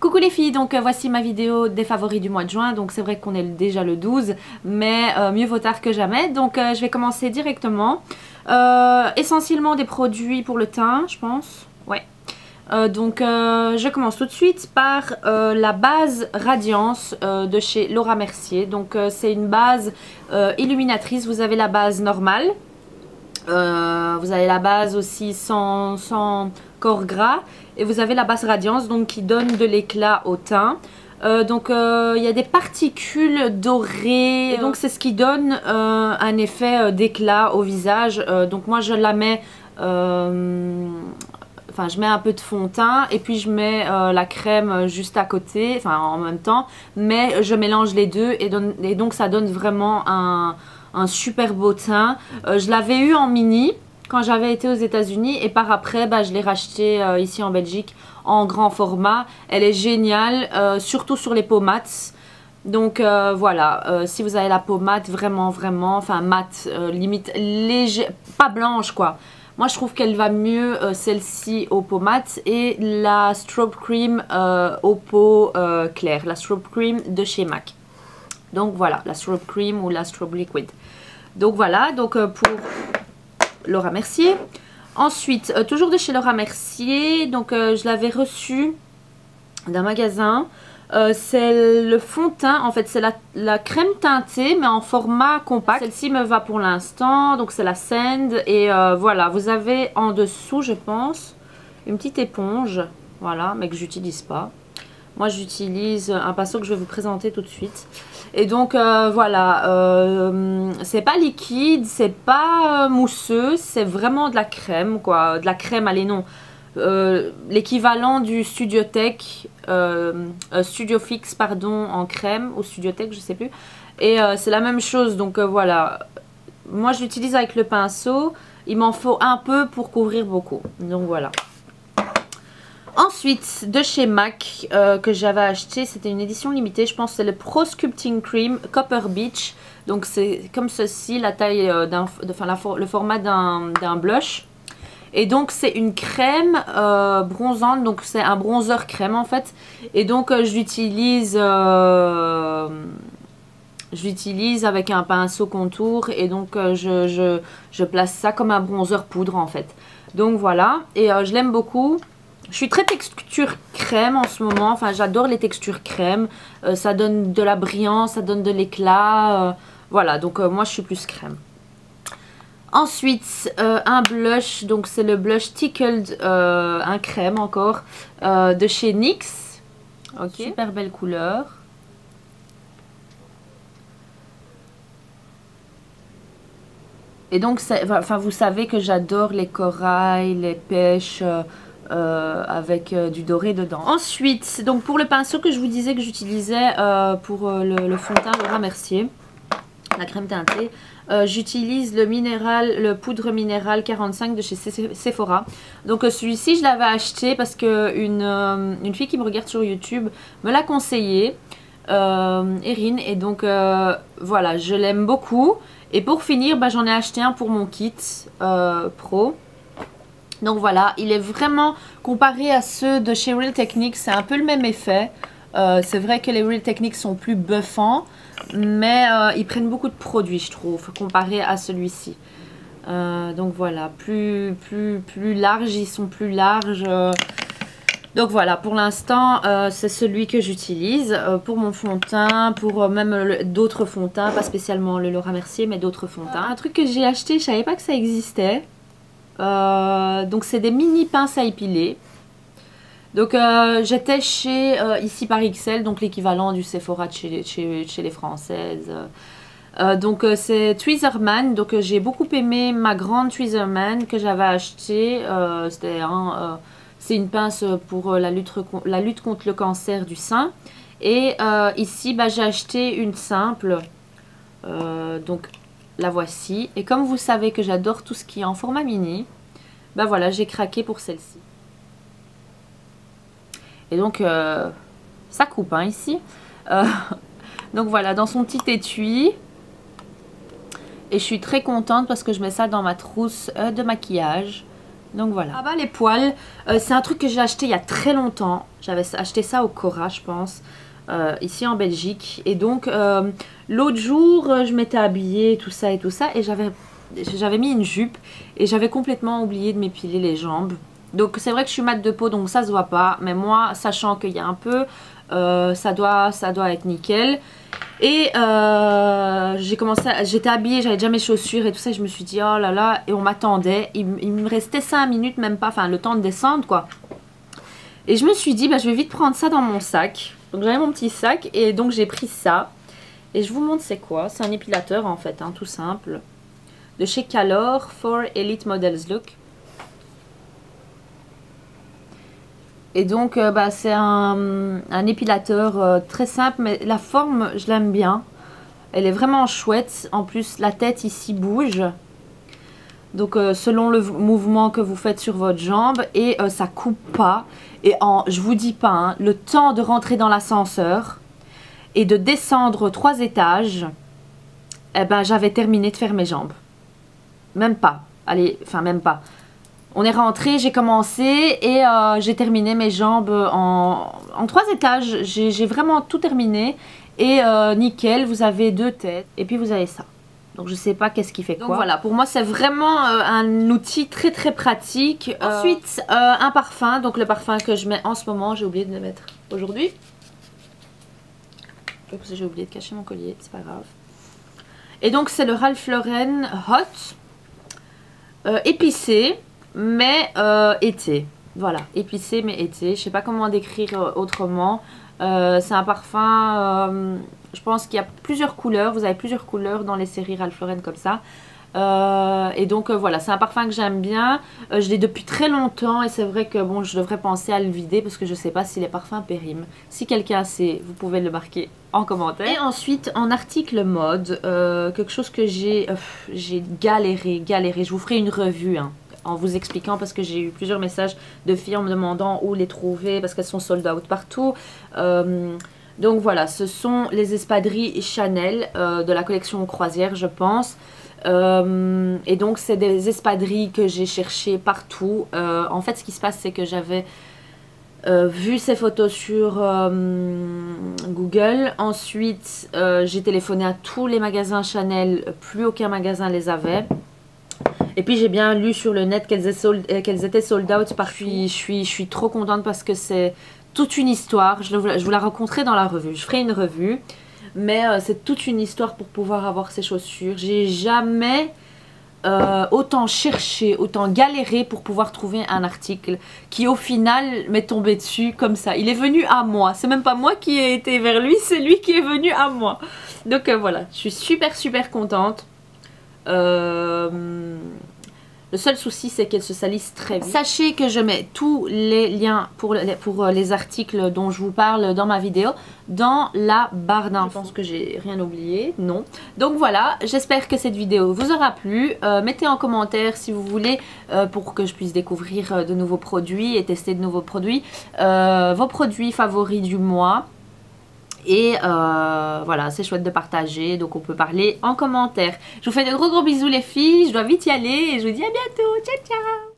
Coucou les filles, donc voici ma vidéo des favoris du mois de juin. Donc c'est vrai qu'on est déjà le 12, mais mieux vaut tard que jamais. Donc je vais commencer directement. Essentiellement des produits pour le teint, je pense. Ouais. Je commence tout de suite par la base Radiance de chez Laura Mercier. Donc c'est une base illuminatrice. Vous avez la base normale. Vous avez la base aussi sans corps gras. Et vous avez la base Radiance donc qui donne de l'éclat au teint. Il y a des particules dorées. Et donc c'est ce qui donne un effet d'éclat au visage. Donc moi je la mets... Enfin, je mets un peu de fond de teint et puis je mets la crème juste à côté, enfin en même temps. Mais je mélange les deux et donc ça donne vraiment un super beau teint. Je l'avais eu en mini quand j'avais été aux États-Unis et par après je l'ai racheté ici en Belgique en grand format. Elle est géniale, surtout sur les peaux mates. Donc voilà, si vous avez la peau mate, vraiment, enfin mate, limite léger, pas blanche quoi. Moi je trouve qu'elle va mieux celle-ci aux peaux mates et la Strobe Cream aux peaux claires, la Strobe Cream de chez MAC. Donc voilà, la Strobe Cream ou la Strobe Liquid. Donc voilà, pour Laura Mercier. Ensuite, toujours de chez Laura Mercier, donc je l'avais reçu d'un magasin. C'est le fond de teint, en fait c'est la crème teintée mais en format compact. Celle-ci me va pour l'instant, donc c'est la Sand. Et voilà, vous avez en dessous je pense une petite éponge, voilà, mais que j'utilise pas. Moi j'utilise un pinceau que je vais vous présenter tout de suite. Et donc voilà, c'est pas liquide, c'est pas mousseux, c'est vraiment de la crème quoi, de la crème, allez non. L'équivalent du Studio Fix pardon en crème ou Studio Tech je sais plus, et c'est la même chose. Donc voilà, moi je l'utilise avec le pinceau, il m'en faut un peu pour couvrir beaucoup, donc voilà. Ensuite de chez MAC que j'avais acheté, c'était une édition limitée, je pense, c'est le Pro Sculpting Cream Copper Beach. Donc c'est comme ceci, la taille le format d'un blush. Et donc c'est une crème bronzante, donc c'est un bronzer crème en fait. Et donc je l'utilise avec un pinceau contour et donc je place ça comme un bronzer poudre en fait. Donc voilà, et je l'aime beaucoup. Je suis très texture crème en ce moment, enfin j'adore les textures crème. Ça donne de la brillance, ça donne de l'éclat. Voilà, donc moi je suis plus crème. Ensuite, un blush, donc c'est le blush Tickled, un crème encore, de chez NYX. Ok, super belle couleur. Et donc, enfin, vous savez que j'adore les corails, les pêches, avec du doré dedans. Ensuite, donc pour le pinceau que je vous disais que j'utilisais pour le fond de teint Laura Mercier, la crème teintée, j'utilise le poudre minérale 45 de chez Sephora. Donc celui-ci je l'avais acheté parce que une fille qui me regarde sur YouTube me l'a conseillé, Erin, et donc voilà, je l'aime beaucoup. Et pour finir, j'en ai acheté un pour mon kit pro. Donc voilà, il est vraiment, comparé à ceux de chez Real Techniques, c'est un peu le même effet. C'est vrai que les Real Techniques sont plus buffants, mais ils prennent beaucoup de produits je trouve, comparé à celui-ci. Donc voilà, plus larges, ils sont plus larges. Donc voilà, pour l'instant, c'est celui que j'utilise pour mon fond de teint, pour même d'autres fonds de teint, pas spécialement le Laura Mercier, mais d'autres fonds de teint. Un truc que j'ai acheté, je savais pas que ça existait. Donc c'est des mini pinces à épiler. Donc j'étais chez ici par XL, donc l'équivalent du Sephora chez les Françaises. C'est Tweezerman, donc j'ai beaucoup aimé ma grande Tweezerman que j'avais achetée. C'est une pince pour la lutte contre le cancer du sein. Et ici j'ai acheté une simple, donc la voici. Et comme vous savez que j'adore tout ce qui est en format mini, voilà, j'ai craqué pour celle-ci. Et donc ça coupe hein, ici. Donc voilà, dans son petit étui. Et je suis très contente parce que je mets ça dans ma trousse de maquillage. Donc voilà. Ah bah les poils, c'est un truc que j'ai acheté il y a très longtemps. J'avais acheté ça au Cora, je pense, ici en Belgique. Et donc l'autre jour, je m'étais habillée, tout ça, et j'avais mis une jupe et j'avais complètement oublié de m'épiler les jambes. Donc c'est vrai que je suis mate de peau, donc ça se voit pas. Mais moi, sachant qu'il y a un peu, ça doit être nickel. Et j'étais habillée, j'avais déjà mes chaussures et tout ça, je me suis dit oh là là, et on m'attendait, il me restait 5 minutes, même pas, enfin le temps de descendre quoi. Et je me suis dit bah je vais vite prendre ça dans mon sac. Donc j'avais mon petit sac et donc j'ai pris ça. Et je vous montre c'est quoi, c'est un épilateur en fait, hein, tout simple. De chez Calor for Elite Models Look. Et donc bah, c'est un épilateur très simple, mais la forme je l'aime bien. Elle est vraiment chouette. En plus la tête ici bouge. Donc selon le mouvement que vous faites sur votre jambe. Et ça coupe pas. Et je vous dis pas, hein, le temps de rentrer dans l'ascenseur et de descendre 3 étages, eh ben j'avais terminé de faire mes jambes. Même pas. Allez, enfin même pas. On est rentré, j'ai commencé et j'ai terminé mes jambes en 3 étages. J'ai vraiment tout terminé. Et nickel, vous avez 2 têtes. Et puis vous avez ça. Donc je sais pas qu'est-ce qui fait quoi. Donc voilà, pour moi c'est vraiment un outil très très pratique. Ensuite, un parfum. Donc le parfum que je mets en ce moment, j'ai oublié de le mettre aujourd'hui. J'ai oublié de cacher mon collier, c'est pas grave. Et donc c'est le Ralph Lauren Hot. Épicé. Mais été, voilà, épicé mais été, je sais pas comment décrire autrement. C'est un parfum, je pense qu'il y a plusieurs couleurs, vous avez plusieurs couleurs dans les séries Ralph Lauren comme ça. Et donc voilà, c'est un parfum que j'aime bien, je l'ai depuis très longtemps et c'est vrai que bon, je devrais penser à le vider parce que je sais pas si les parfums périment. Si quelqu'un sait, vous pouvez le marquer en commentaire. Et ensuite en article mode, quelque chose que j'ai galéré, je vous ferai une revue hein, en vous expliquant parce que j'ai eu plusieurs messages de filles en me demandant où les trouver parce qu'elles sont sold out partout. Donc voilà, ce sont les espadrilles Chanel de la collection Croisière je pense. Et donc c'est des espadrilles que j'ai cherchées partout. En fait ce qui se passe c'est que j'avais vu ces photos sur Google. Ensuite j'ai téléphoné à tous les magasins Chanel, plus aucun magasin les avait. Et puis j'ai bien lu sur le net qu'elles étaient sold out partout. Je suis trop contente parce que c'est toute une histoire. Je vous la raconterai dans la revue. Je ferai une revue. Mais c'est toute une histoire pour pouvoir avoir ces chaussures. J'ai jamais autant cherché, autant galéré pour pouvoir trouver un article qui au final m'est tombé dessus comme ça. Il est venu à moi. C'est même pas moi qui ai été vers lui, c'est lui qui est venu à moi. Donc voilà, je suis super contente. Le seul souci c'est qu'elles se salissent très vite. Sachez que je mets tous les liens pour les articles dont je vous parle dans ma vidéo dans la barre d'infos. Je pense que j'ai rien oublié, non. Donc voilà, j'espère que cette vidéo vous aura plu. Mettez en commentaire si vous voulez pour que je puisse découvrir de nouveaux produits et tester de nouveaux produits. Vos produits favoris du mois. Et voilà, c'est chouette de partager, donc on peut parler en commentaire. Je vous fais de gros bisous les filles, je dois vite y aller et je vous dis à bientôt, ciao ciao.